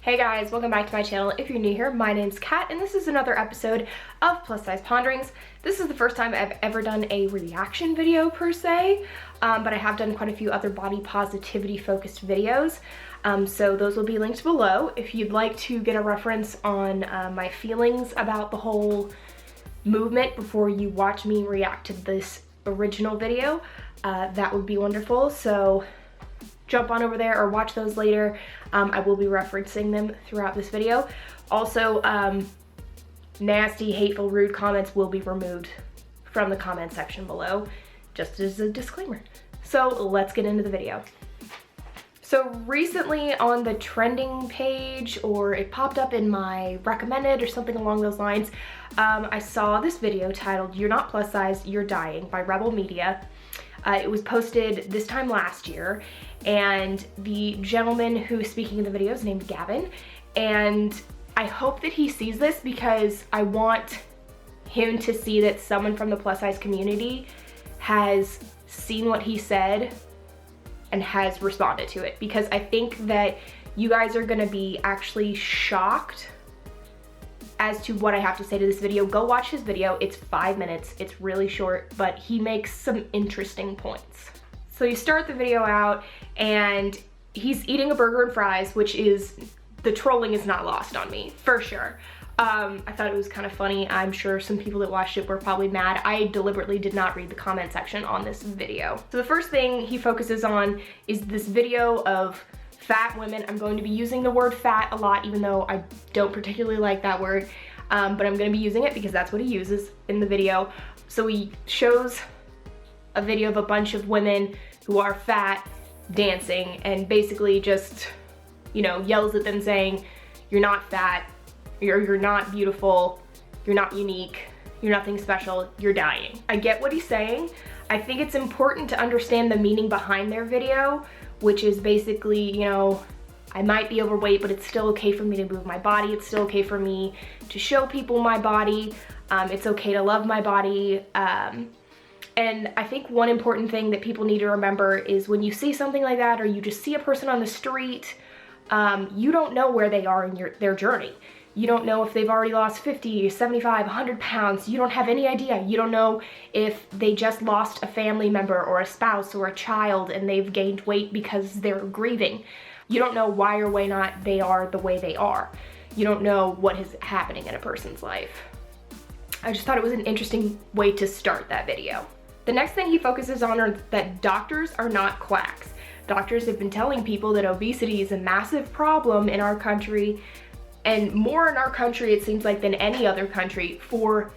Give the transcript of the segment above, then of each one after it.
Hey guys, welcome back to my channel. If you're new here, my name's Kat and this is another episode of Plus Size Ponderings. This is the first time I've ever done a reaction video per se, but I have done quite a few other body positivity focused videos. So those will be linked below if you'd like to get a reference on my feelings about the whole movement before you watch me react to this original video. That would be wonderful. So jump on over there or watch those later. I will be referencing them throughout this video. Also, nasty, hateful, rude comments will be removed from the comment section below, just as a disclaimer. So let's get into the video. So recently on the trending page, or it popped up in my recommended or something along those lines, I saw this video titled "You're Not Plus Size, You're Dying" by Rebel Media. It was posted this time last year, and the gentleman who's speaking in the video is named Gavin, and I hope that he sees this because I want him to see that someone from the plus size community has seen what he said and has responded to it, because I think that you guys are gonna be actually shocked as to what I have to say to this video. Go watch his video. It's 5 minutes. It's really short, but he makes some interesting points. So you start the video out and he's eating a burger and fries, which is, the trolling is not lost on me, for sure. I thought it was kind of funny. I'm sure some people that watched it were probably mad. I deliberately did not read the comment section on this video. So the first thing he focuses on is this video of fat women. I'm going to be using the word fat a lot, even though I don't particularly like that word, but I'm going to be using it because that's what he uses in the video. So he shows a video of a bunch of women who are fat dancing and basically just, you know, yells at them saying, "You're not fat, you're not beautiful, you're not unique, you're nothing special, you're dying." I get what he's saying. I think it's important to understand the meaning behind their video, which is basically, you know, I might be overweight, but it's still okay for me to move my body. It's still okay for me to show people my body. It's okay to love my body. And I think one important thing that people need to remember is when you see something like that, or you just see a person on the street, you don't know where they are in their journey. You don't know if they've already lost 50, 75, 100 pounds. You don't have any idea. You don't know if they just lost a family member or a spouse or a child and they've gained weight because they're grieving. You don't know why or why not they are the way they are. You don't know what is happening in a person's life. I just thought it was an interesting way to start that video. The next thing he focuses on are that doctors are not quacks. Doctors have been telling people that obesity is a massive problem in our country, and more in our country, it seems like, than any other country for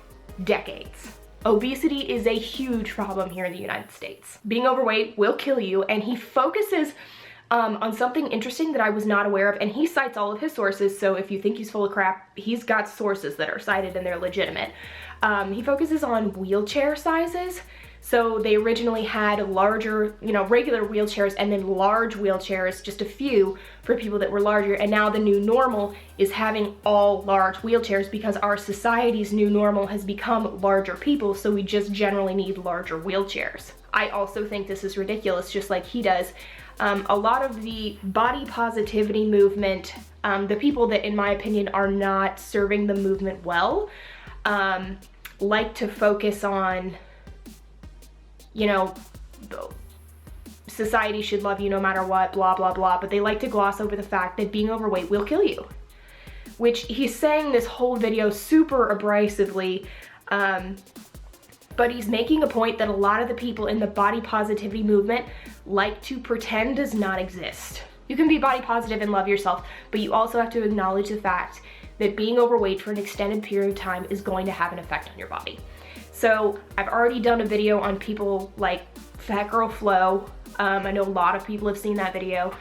decades. Obesity is a huge problem here in the United States. Being overweight will kill you, and he focuses on something interesting that I was not aware of, and he cites all of his sources, so if you think he's full of crap, he's got sources that are cited and they're legitimate. He focuses on wheelchair sizes. So they originally had larger, you know, regular wheelchairs and then large wheelchairs, just a few for people that were larger. And now the new normal is having all large wheelchairs because our society's new normal has become larger people. So we just generally need larger wheelchairs. I also think this is ridiculous, just like he does. A lot of the body positivity movement, the people that in my opinion are not serving the movement well, like to focus on, you know, society should love you no matter what, blah, blah, blah, but they like to gloss over the fact that being overweight will kill you, which he's saying this whole video super abrasively, but he's making a point that a lot of the people in the body positivity movement like to pretend does not exist. You can be body positive and love yourself, but you also have to acknowledge the fact that being overweight for an extended period of time is going to have an effect on your body. So I've already done a video on people like Fat Girl Flo. I know a lot of people have seen that video.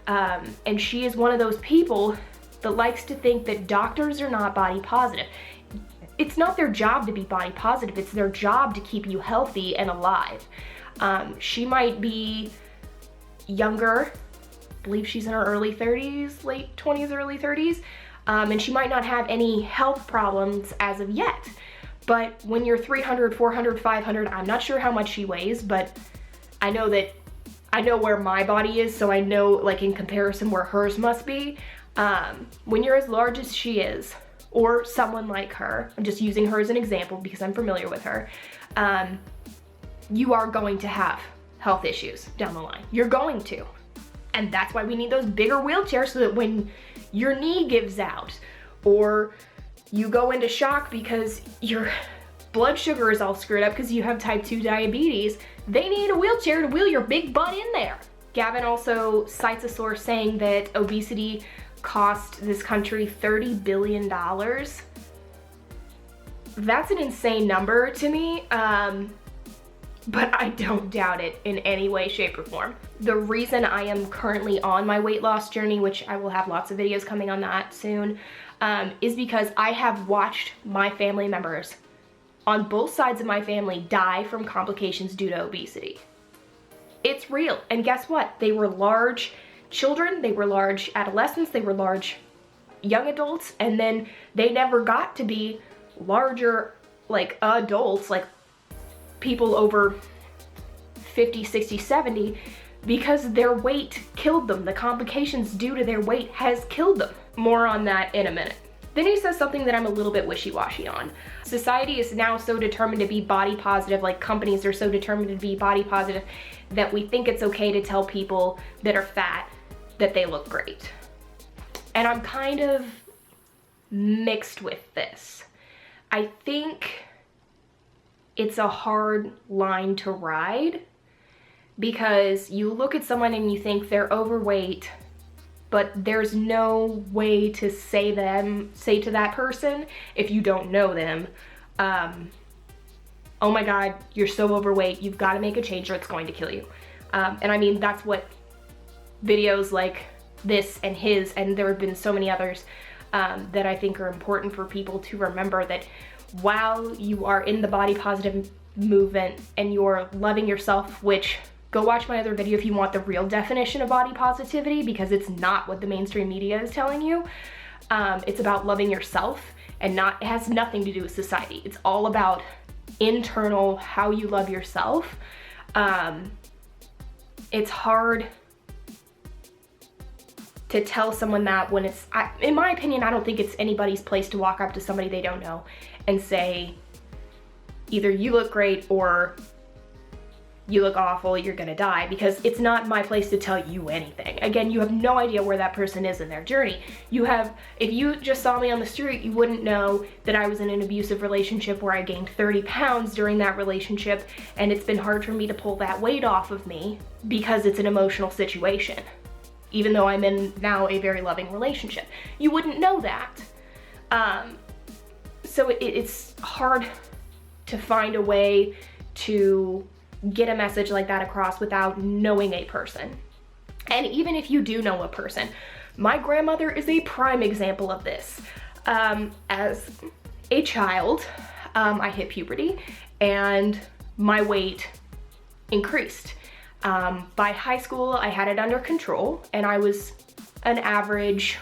And she is one of those people that likes to think that doctors are not body positive. It's not their job to be body positive. It's their job to keep you healthy and alive. She might be younger. I believe she's in her early 30s, late 20s, early 30s. And she might not have any health problems as of yet. But when you're 300, 400, 500, I'm not sure how much she weighs, but I know where my body is, so I know, like, in comparison where hers must be. When you're as large as she is, or someone like her, I'm just using her as an example because I'm familiar with her, you are going to have health issues down the line. You're going to. And that's why we need those bigger wheelchairs, so that when your knee gives out, or you go into shock because your blood sugar is all screwed up because you have type 2 diabetes, they need a wheelchair to wheel your big butt in there. Gavin also cites a source saying that obesity cost this country $30 billion. That's an insane number to me, but I don't doubt it in any way, shape, or form. The reason I am currently on my weight loss journey, which I will have lots of videos coming on that soon, is because I have watched my family members on both sides of my family die from complications due to obesity. It's real, and guess what? They were large children, they were large adolescents, they were large young adults, and then they never got to be larger, like, adults, like people over 50, 60, 70, because their weight killed them. The complications due to their weight has killed them. More on that in a minute. Then he says something that I'm a little bit wishy-washy on. Society is now so determined to be body positive, like companies are so determined to be body positive, that we think it's okay to tell people that are fat that they look great. And I'm kind of mixed with this. I think it's a hard line to ride, because you look at someone and you think they're overweight, but there's no way to say to that person, if you don't know them, oh my God, you're so overweight, you've got to make a change or it's going to kill you. And I mean, that's what videos like this and his, and there have been so many others that I think are important for people to remember, that while you are in the body positive movement and you're loving yourself, which, go watch my other video if you want the real definition of body positivity, because it's not what the mainstream media is telling you. It's about loving yourself, and it has nothing to do with society. It's all about internal, how you love yourself. It's hard to tell someone that when it's, in my opinion, I don't think it's anybody's place to walk up to somebody they don't know and say, either you look great or you look awful, you're gonna die, because it's not my place to tell you anything. Again, you have no idea where that person is in their journey. If you just saw me on the street, you wouldn't know that I was in an abusive relationship where I gained 30 pounds during that relationship, and it's been hard for me to pull that weight off of me because it's an emotional situation, even though I'm in now a very loving relationship. You wouldn't know that. So it's hard to find a way to get a message like that across without knowing a person. And even if you do know a person, my grandmother is a prime example of this. As a child, I hit puberty and my weight increased. By high school, I had it under control, and I was an average,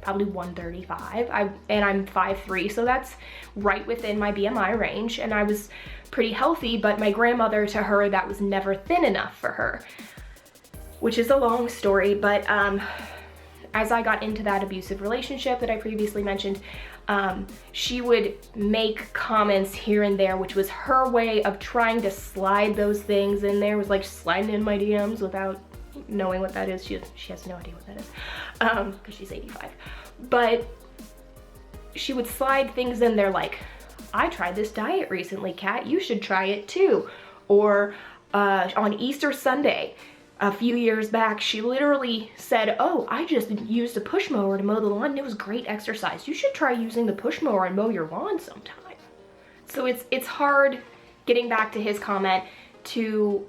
probably 135, and I'm 5'3", so that's right within my BMI range, and I was pretty healthy, but my grandmother, to her, that was never thin enough for her, which is a long story. But as I got into that abusive relationship that I previously mentioned, she would make comments here and there, which was her way of trying to slide those things in there. It was like sliding in my DMs without knowing what that is. She has no idea what that is, because she's 85. But she would slide things in there like, I tried this diet recently, Kat, you should try it too. Or on Easter Sunday, a few years back, she literally said, oh, I just used a push mower to mow the lawn and it was great exercise. You should try using the push mower and mow your lawn sometime. So it's hard, getting back to his comment, to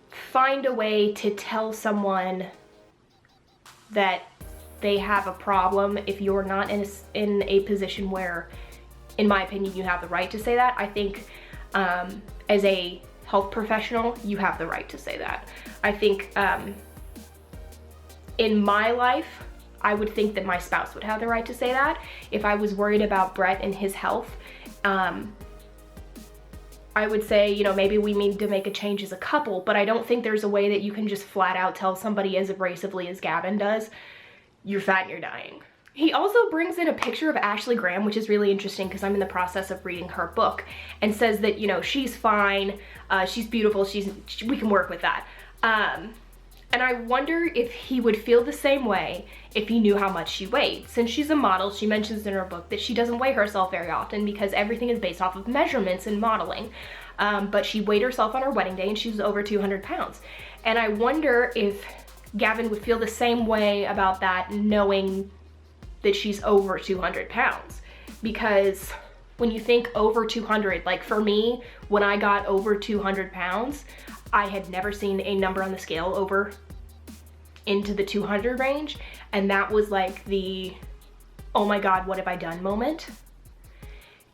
find a way to tell someone that they have a problem if you're not in a position where, in my opinion, you have the right to say that. I think as a health professional, you have the right to say that. I think in my life, I would think that my spouse would have the right to say that. If I was worried about Brett and his health, I would say, you know, maybe we need to make a change as a couple, but I don't think there's a way that you can just flat out tell somebody as abrasively as Gavin does you're fat and you're dying. He also brings in a picture of Ashley Graham, which is really interesting because I'm in the process of reading her book, and says that, you know, she's fine, she's beautiful, we can work with that. And I wonder if he would feel the same way if he knew how much she weighed. Since she's a model, she mentions in her book that she doesn't weigh herself very often because everything is based off of measurements in modeling. But she weighed herself on her wedding day and she was over 200 pounds. And I wonder if Gavin would feel the same way about that, knowing that she's over 200 pounds. Because when you think over 200, like for me, when I got over 200 pounds, I had never seen a number on the scale over into the 200 range. And that was like the, oh my God, what have I done moment.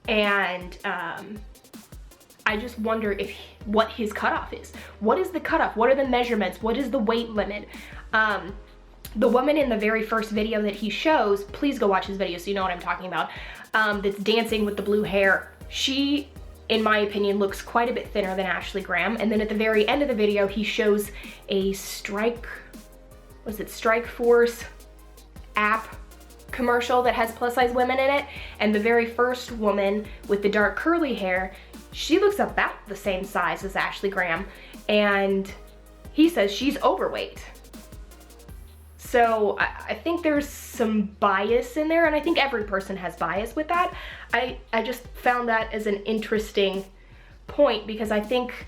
And I just wonder what his cutoff is. What is the cutoff? What are the measurements? What is the weight limit? The woman in the very first video that he shows, please go watch his video so you know what I'm talking about, that's dancing with the blue hair. She, in my opinion, looks quite a bit thinner than Ashley Graham. And then at the very end of the video, he shows a Strike Force app commercial that has plus size women in it. And the very first woman with the dark curly hair, she looks about the same size as Ashley Graham. And he says she's overweight. So I think there's some bias in there, and I think every person has bias with that. I just found that as an interesting point because I think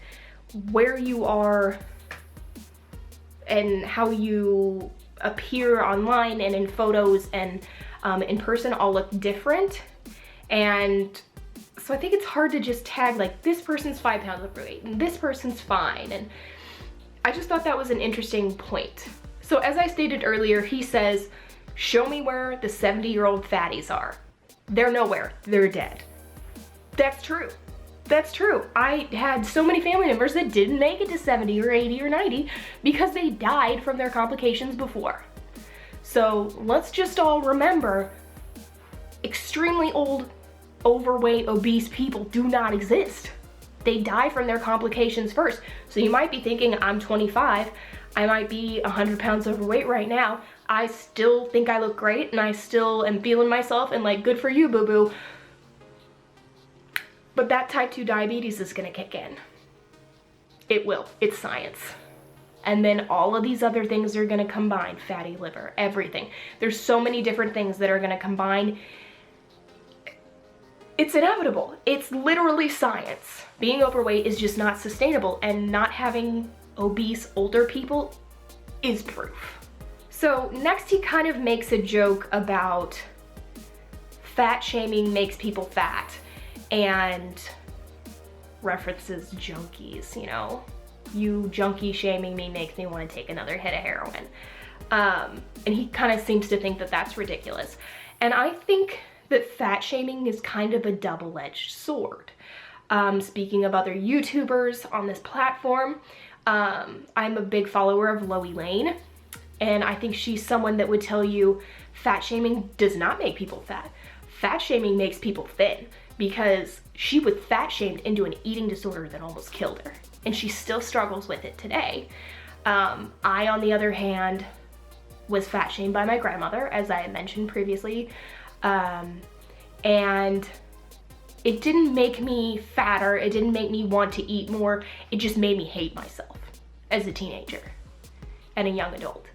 where you are and how you appear online and in photos and in person all look different. And so I think it's hard to just tag like this person's 5 pounds overweight and this person's fine. And I just thought that was an interesting point. So as I stated earlier, he says, show me where the 70-year-old fatties are. They're nowhere, they're dead. That's true. That's true. I had so many family members that didn't make it to 70 or 80 or 90 because they died from their complications before. So let's just all remember, extremely old, overweight, obese people do not exist. They die from their complications first. So you might be thinking, I'm 25, I might be 100 pounds overweight right now. I still think I look great and I still am feeling myself and like, good for you, boo-boo. But that type 2 diabetes is gonna kick in. It will, it's science. And then all of these other things are gonna combine, fatty liver, everything. There's so many different things that are gonna combine. It's inevitable, it's literally science. Being overweight is just not sustainable, and not having obese older people is proof. So next he kind of makes a joke about fat shaming makes people fat and references junkies, you know, you junkie shaming me makes me want to take another hit of heroin. And he kind of seems to think that that's ridiculous. And I think that fat shaming is kind of a double-edged sword. Speaking of other YouTubers on this platform, I'm a big follower of Loey Lane, and I think she's someone that would tell you fat shaming does not make people fat. Fat shaming makes people thin, because she was fat shamed into an eating disorder that almost killed her, and she still struggles with it today. I, on the other hand, was fat shamed by my grandmother, as I had mentioned previously, and it didn't make me fatter, it didn't make me want to eat more, it just made me hate myself as a teenager and a young adult.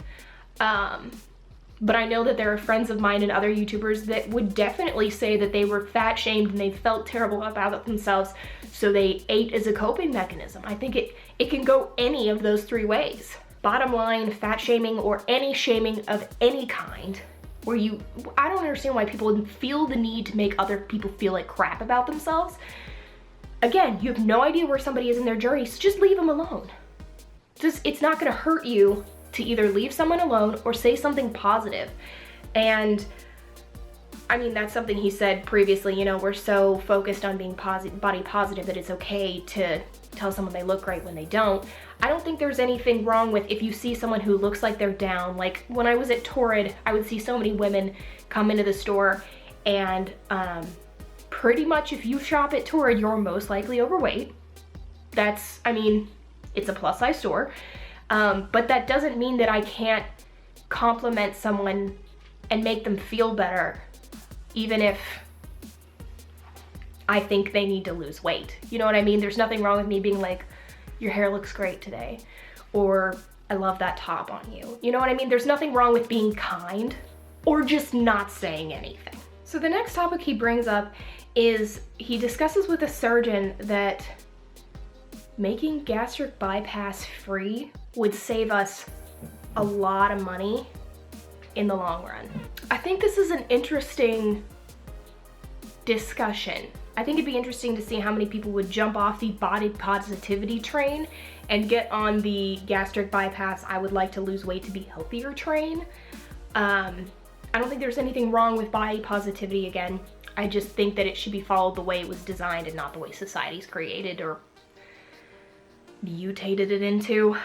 But I know that there are friends of mine and other YouTubers that would definitely say that they were fat shamed and they felt terrible about themselves, so they ate as a coping mechanism. I think it can go any of those 3 ways. Bottom line, fat shaming or any shaming of any kind, where I don't understand why people feel the need to make other people feel like crap about themselves. Again, you have no idea where somebody is in their journey, so just leave them alone. It's not gonna hurt you to either leave someone alone or say something positive. And I mean, that's something he said previously, you know, we're so focused on being body positive that it's okay to tell someone they look great when they don't. I don't think there's anything wrong with if you see someone who looks like they're down. Like when I was at Torrid, I would see so many women come into the store, and pretty much if you shop at Torrid, you're most likely overweight. I mean, it's a plus size store, but that doesn't mean that I can't compliment someone and make them feel better, even if I think they need to lose weight. You know what I mean? There's nothing wrong with me being like, your hair looks great today, or I love that top on you. You know what I mean? There's nothing wrong with being kind or just not saying anything. So the next topic he brings up is he discusses with a surgeon that making gastric bypass free would save us a lot of money in the long run. I think this is an interesting discussion. I think it'd be interesting to see how many people would jump off the body positivity train and get on the gastric bypass, I would like to lose weight to be healthier train. I don't think there's anything wrong with body positivity again. I just think that it should be followed the way it was designed and not the way society's created or mutated it into.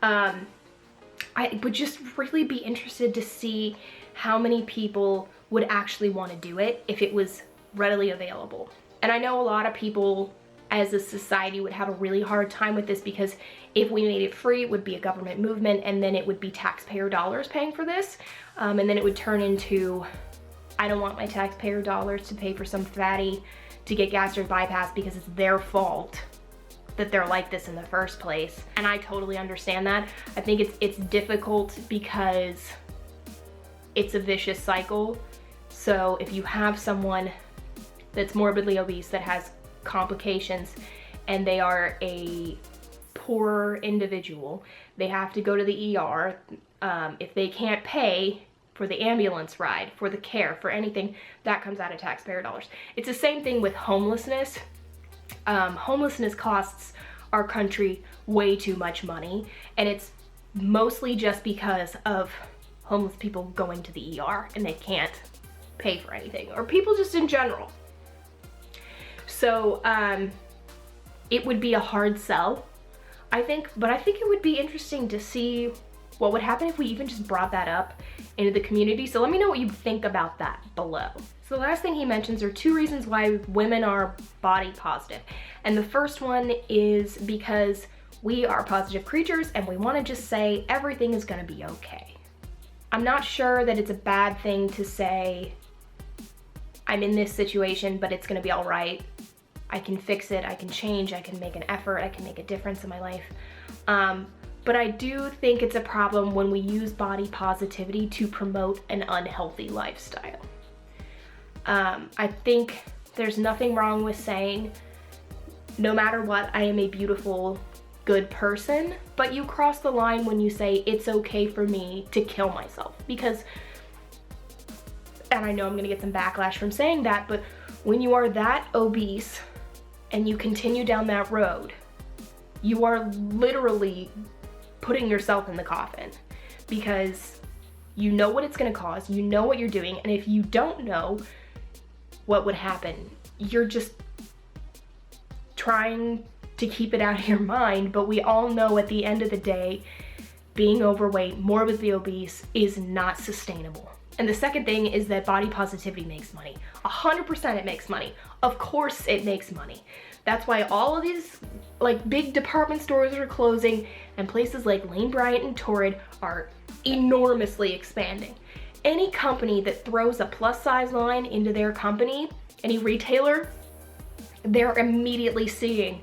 I would just really be interested to see how many people would actually want to do it if it was readily available. And I know a lot of people as a society would have a really hard time with this, because if we made it free, it would be a government movement, and then it would be taxpayer dollars paying for this. And then it would turn into, I don't want my taxpayer dollars to pay for some fatty to get gastric bypass because it's their fault that they're like this in the first place. And I totally understand that. I think it's difficult because it's a vicious cycle. So if you have someone that's morbidly obese, that has complications, and they are a poor individual, they have to go to the ER. If they can't pay for the ambulance ride, for the care, for anything, that comes out of taxpayer dollars. It's the same thing with homelessness. Homelessness costs our country way too much money, and it's mostly just because of homeless people going to the ER and they can't pay for anything, or people just in general. So it would be a hard sell, I think, but I think it would be interesting to see what would happen if we even just brought that up into the community. So let me know what you think about that below. So the last thing he mentions are 2 reasons why women are body positive. And the first one is because we are positive creatures and we want to just say everything is going to be okay. I'm not sure that it's a bad thing to say, I'm in this situation, but it's going to be all right. I can fix it, I can change, I can make an effort, I can make a difference in my life. But I do think it's a problem when we use body positivity to promote an unhealthy lifestyle. I think there's nothing wrong with saying, no matter what, I am a beautiful, good person, but you cross the line when you say it's okay for me to kill myself. Because, and I know I'm gonna get some backlash from saying that, but when you are that obese and you continue down that road, you are literally putting yourself in the coffin, because you know what it's gonna cause, you know what you're doing, and if you don't know what would happen, you're just trying to keep it out of your mind. But we all know at the end of the day, being overweight, morbidly obese, is not sustainable. And the second thing is that body positivity makes money. 100% it makes money. Of course it makes money. That's why all of these like big department stores are closing, and places like Lane Bryant and Torrid are enormously expanding. Any company that throws a plus size line into their company, any retailer, they're immediately seeing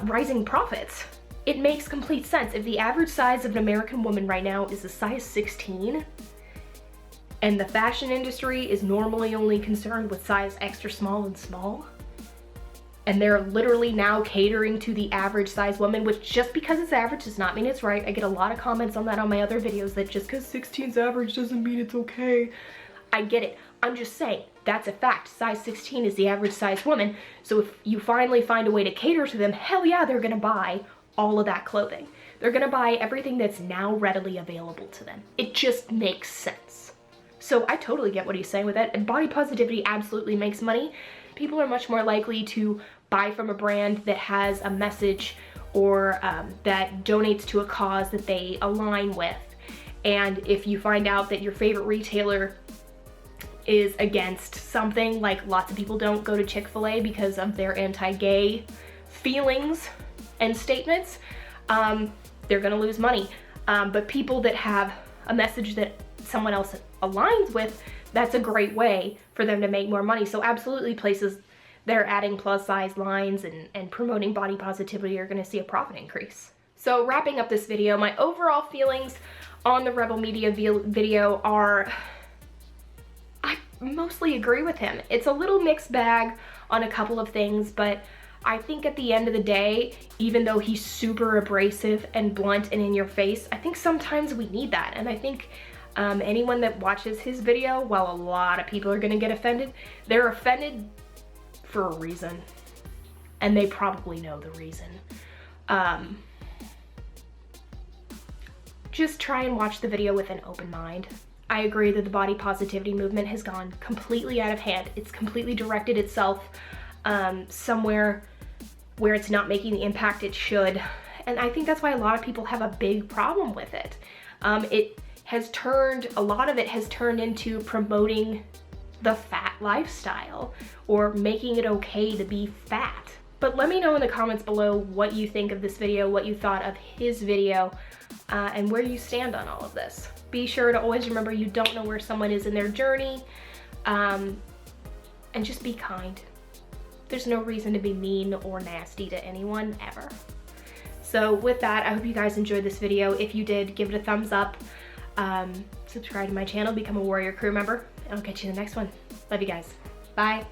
rising profits. It makes complete sense. If the average size of an American woman right now is a size 16, and the fashion industry is normally only concerned with size extra small and small, and they're literally now catering to the average size woman, which just because it's average does not mean it's right. I get a lot of comments on that on my other videos, that just because 16's average doesn't mean it's okay. I get it. I'm just saying, that's a fact. Size 16 is the average size woman. So if you finally find a way to cater to them, hell yeah, they're gonna buy all of that clothing. They're gonna buy everything that's now readily available to them. It just makes sense. So I totally get what he's saying with that. And body positivity absolutely makes money. People are much more likely to buy from a brand that has a message, or that donates to a cause that they align with. And if you find out that your favorite retailer is against something, like lots of people don't go to Chick-fil-A because of their anti-gay feelings and statements, they're gonna lose money. But people that have a message that someone else aligns with, that's a great way for them to make more money. So absolutely, places that are adding plus size lines and promoting body positivity are gonna see a profit increase. So wrapping up this video, my overall feelings on the Rebel Media video are, I mostly agree with him. It's a little mixed bag on a couple of things, but I think at the end of the day, even though he's super abrasive and blunt and in your face, I think sometimes we need that. And I think anyone that watches his video, while a lot of people are gonna get offended, they're offended for a reason. And they probably know the reason. Just try and watch the video with an open mind. I agree that the body positivity movement has gone completely out of hand. It's completely directed itself somewhere where it's not making the impact it should. And I think that's why a lot of people have a big problem with it. A lot of it has turned into promoting the fat lifestyle or making it okay to be fat. But let me know in the comments below what you think of this video, what you thought of his video, and where you stand on all of this. Be sure to always remember you don't know where someone is in their journey, and just be kind. There's no reason to be mean or nasty to anyone, ever. So with that, I hope you guys enjoyed this video. If you did, give it a thumbs up. Subscribe to my channel, become a Warrior Crew member, and I'll catch you in the next one. Love you guys. Bye.